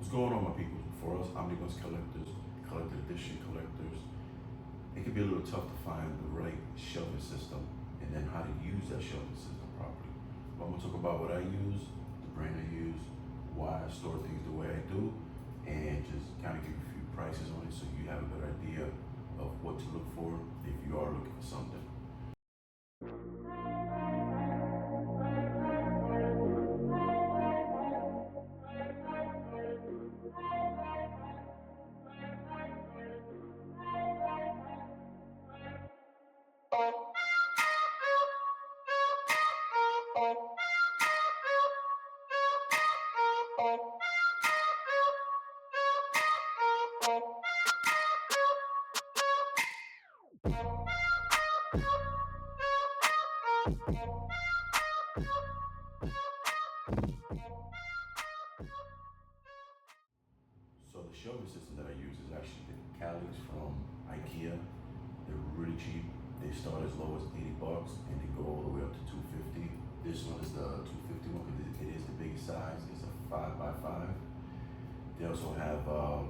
What's going on, my people? For us Omnibus collectors, collector edition collectors, it can be a little tough to find the right shelving system and then how to use that shelving system properly. But I'm gonna talk about what I use, the brand I use, why I store things the way I do, and just kind of give you a few prices on it so you have a good idea of what to look for if you are looking for something. So the shelving system that I use is actually the Kallax from IKEA. They're really cheap. They start as low as $80 and they go all the way up to $250. This one is the 250 one because it is the biggest size. It's a 5x5. They also have I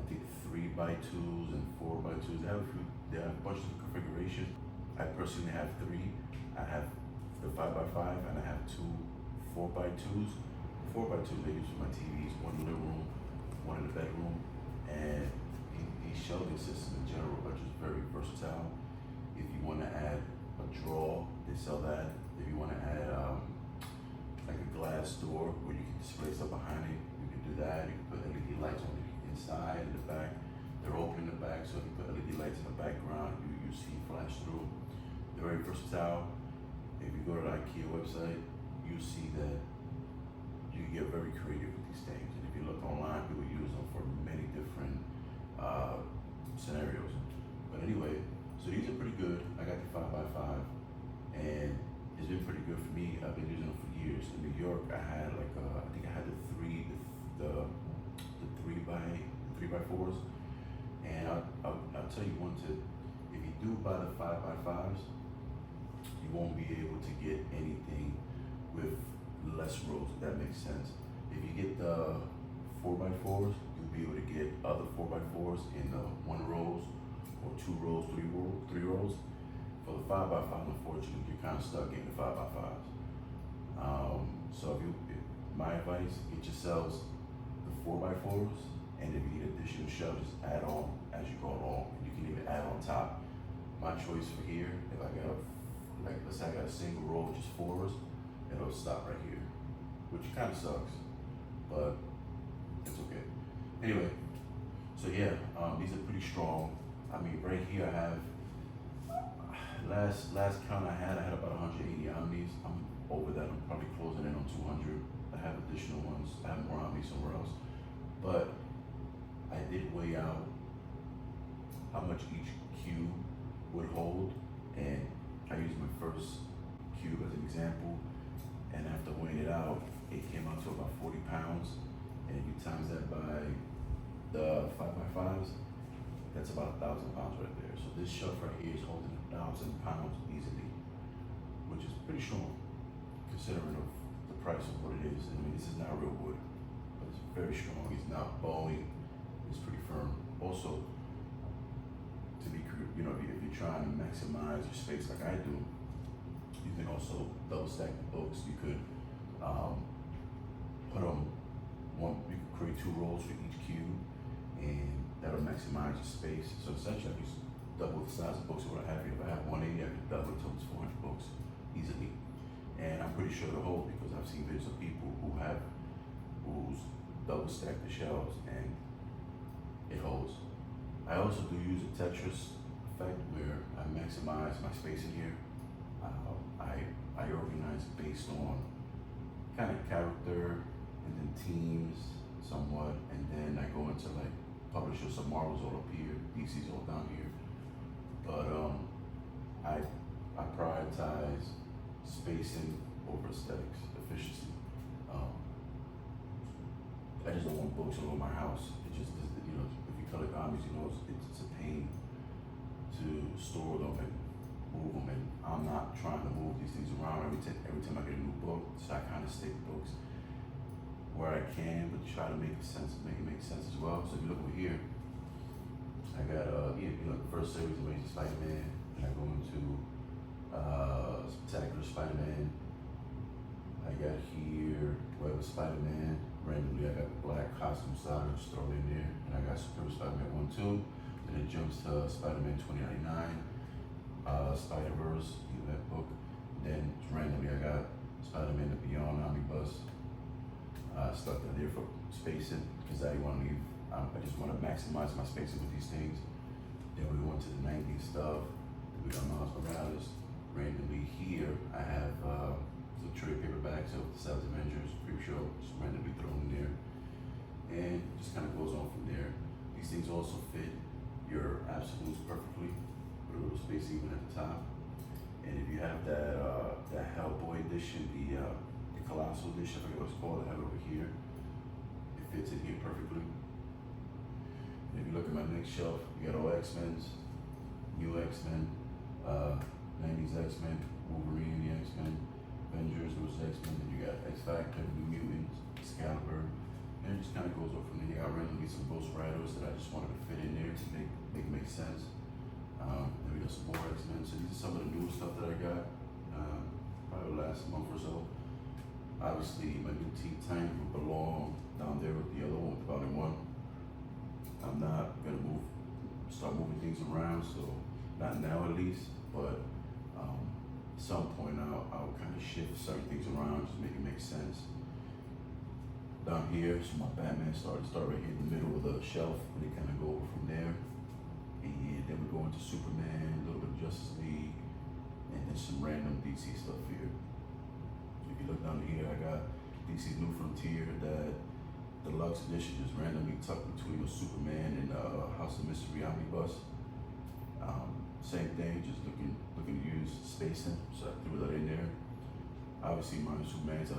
think 3x2s and 4x2s. They have a bunch of configurations. I personally have three. I have the 5x5 and I have two 4x2s. 4x2s I use for my TVs, one in the living room, one in the bedroom, and these shelving systems in general are just very versatile. If you want to add a drawer, they sell that. If you want to add like a glass door where you can display stuff behind it, you can do that. You can put LED lights on the inside and the back. They're open in the back, so if you put LED lights in the background, you see flash through. They're very versatile. If you go to the IKEA website, you see that you get very creative with these things. And if you look online, people use them for many different scenarios. But anyway, so these are pretty good. I got the 5x5 and it's been pretty good for me. I've been using them for years. In New York, I had like, I think I had the 3x4s. And I'll tell you one tip. If you do buy the 5x5s, you won't be able to get anything with less rows, if that makes sense. If you get the 4x4s, you'll be able to get other 4x4s in the 1 rows or 2 rows, 3 rows. For the 5x5, unfortunately, you're kind of stuck getting the 5x5s. So my advice, get yourselves the 4x4s, and if you need additional shelves, just add on as you go along. You can even add on top. My choice for here, if I got let's say I got a single row of just 4s, it'll stop right here, which kind of sucks, but it's okay. Anyway, so yeah, these are pretty strong. I mean, right here I have, last count I had about 180 Omnis. I'm over that, I'm probably closing in on 200. I have additional ones, I have more Omnis somewhere else. But I did weigh out how much each cube would hold, and I used my first cube as an example. And after weighing it out, it came out to about 40 pounds. And if you times that by the 5x5s, that's about 1,000 pounds right there. So this shelf right here is holding 1,000 pounds easily, which is pretty strong considering of the price of what it is. I mean, this is not real wood, but it's very strong. It's not bowing, it's pretty firm. Also, to be, if you're trying to maximize your space like I do, you can also double stack the books. You could put them you could create 2 rows for each cube, and that'll maximize your space. So essentially, I can double the size of books what I have here. If I have 180, I can double it to almost 400 books easily. And I'm pretty sure it'll hold because I've seen videos of people who's double stack the shelves and it holds. I also do use a Tetris effect where I maximize my space in here. I organize based on kind of character and then teams somewhat, and then I go into like publishers. Some Marvel's all up here, DC's all down here. But I prioritize spacing over aesthetics, efficiency. I just don't want books all over my house. It just, if you collect comics, it's a pain to store them and move them, and I'm not trying to move these things around every time I get a new book, so I kind of stick books where I can, but try to make it make sense as well. So if you look over here, I got the first series of Amazing Spider-Man, and I go into Spectacular Spider-Man. I got here Web of Spider-Man. Randomly, I got the black costume saga, just throw it in there, and I got Super Spider-Man 1, 2. Then it jumps to Spider-Man 2099, Spider-Verse, that book. Then randomly, I got Spider-Man The Beyond Omnibus. Stuck in there for spacing because I didn't want to leave. I just want to maximize my spacing with these things. Then we went to the 90s stuff. Then we got Miles Morales. Randomly here, I have the trade paperbacks of the Savage Avengers, Creep Show, just randomly thrown in there. And it just kind of goes on from there. These things also fit your absolutes perfectly, with a little space even at the top. And if you have that Hellboy edition, the Colossal edition, I forget what it's called, I have it over here. It fits in here perfectly. And if you look at my next shelf, you got all X-Men's, new X-Men, 90s X-Men, Wolverine, the X-Men, Avengers versus X-Men, then you got X-Factor, New Mutants, Excalibur, and it just kind of goes off from there. You got randomly some Ghost Riders that I just wanted to fit in there to make sense. Then we got some more X-Men, so these are some of the new stuff that I got, probably the last month or so. Obviously, my new Teen Titans would belong down there with the other one, with Volume 1. I'm not gonna start moving things around, so not now at least, but some point I'll kind of shift certain things around, just make it make sense. Down here, so my Batman start right here in the middle of the shelf, and it kind of go over from there. And then we go into Superman, a little bit of Justice League, and then some random DC stuff here. If you look down here, I got DC's New Frontier, that deluxe edition just randomly tucked between a Superman and House of Mystery Omnibus. Same thing, just looking to use spacing, so I threw that in there. Obviously, my Superman's out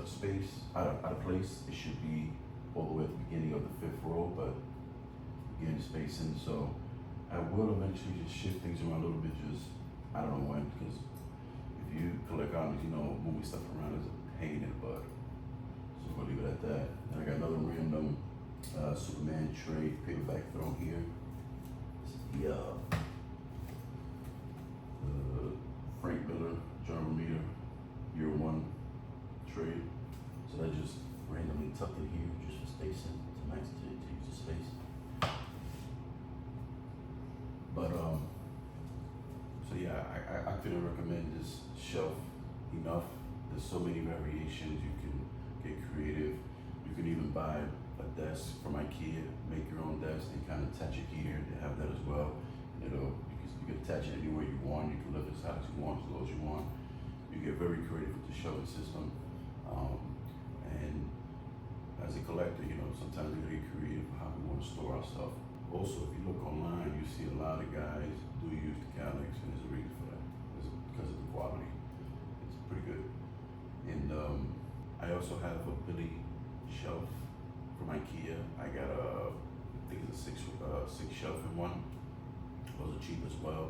of place. It should be all the way at the beginning of the 5th row, but again, spacing. So I will eventually just shift things around a little bit. Just I don't know when, because if you collect comics, moving stuff around is a pain in the butt. So I'm gonna leave it at that. Then I got another random Superman trade paperback thrown here. This is the Frank Miller, John Romita, Year 1 trade. So that just randomly tucked in here just for spacing, to use the space. But so yeah, I couldn't recommend this shelf enough. There's so many variations. You can get creative. You can even buy a desk from IKEA, make your own desk, and kind of attach it here. They have that as well. You can attach it anywhere you want. You can lift it as high as you want, as low as you want. You get very creative with the shelving system. And as a collector, sometimes we get creative with how we want to store our stuff. Also, if you look online, you see a lot of guys do use the Kallax, and there's a reason for that. It's because of the quality. It's pretty good. And I also have a Billy shelf from IKEA. I got I think it's a six shelf in one. Those are cheap as well.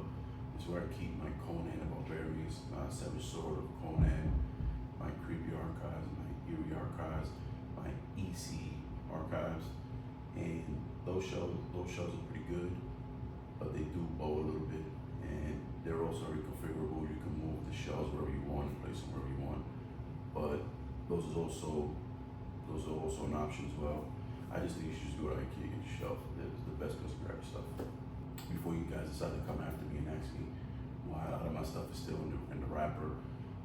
It's where I keep my Conan and Barbarians, Savage Sword of Conan, my Creepy Archives, my Eerie Archives, my EC Archives, and those shelves are pretty good, but they do bow a little bit, and they're also reconfigurable. You can move the shelves wherever you want, and place them wherever you want. But those are also an option as well. I just think you should just go to IKEA and get your shelf. It's the best place to grab your stuff. Before you guys decide to come after me and ask me why a lot of my stuff is still in the wrapper,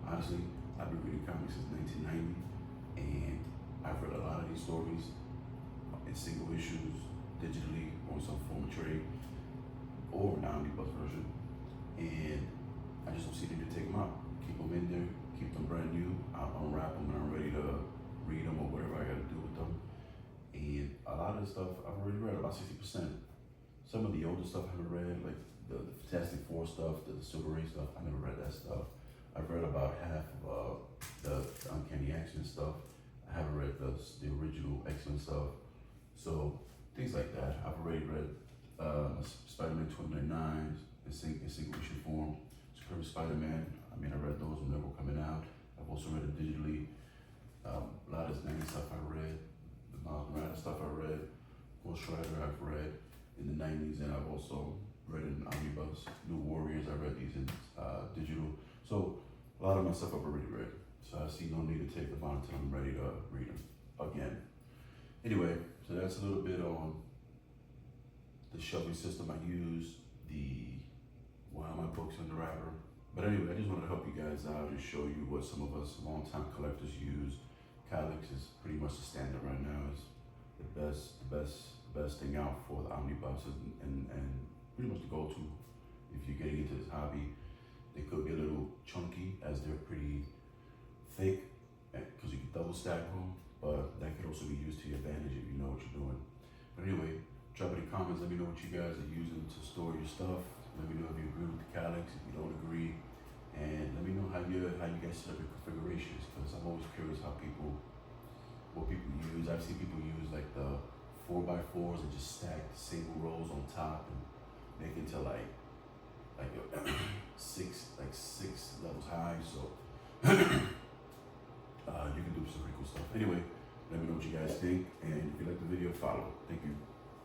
honestly, I've been reading comics since 1990, and I've read a lot of these stories in single issues, digitally, or in some form of trade, or an omnibus version, and I just don't see the need to take them out. Keep them in there, keep them brand new. I'll unwrap them when I'm ready to read them or whatever I got to do with them. And a lot of the stuff I've already read, about 60%. Some of the older stuff I haven't read, like the Fantastic Four stuff, the Silver Ray stuff, I never read that stuff. I've read about half of the Uncanny X-Men stuff. I haven't read the original X-Men stuff. So things like that. I've already read Spider-Man 2099 in single issue form. Superior Spider-Man, I read those when they were coming out. I've also read it digitally. A lot of this 90s stuff I read. Shredder I've read in the 90s, and I've also read in Omnibus. New Warriors, I read these in digital. So a lot of my stuff I've already read. So I see no need to take them on until I'm ready to read them again. Anyway, so that's a little bit on the shelving system I use, why my books in the wrapper. But anyway, I just wanted to help you guys out and show you what some of us longtime collectors use. Kallax is pretty much the standard right now. It's the best thing out for the omnibuses and pretty much the go-to if you're getting into this hobby. They could be a little chunky as they're pretty thick because you can double stack them, but that could also be used to your advantage if you know what you're doing. But anyway, drop it in the comments. Let me know what you guys are using to store your stuff. Let me know if you agree with the Kallax, if you don't agree, and let me know how you guys set up your configurations, because I'm always curious what people use. I've seen people use like the 4x4s and just stack single rows on top and make it to like six levels high. So you can do some pretty cool stuff. Anyway, let me know what you guys think, and if you like the video, follow. Thank you.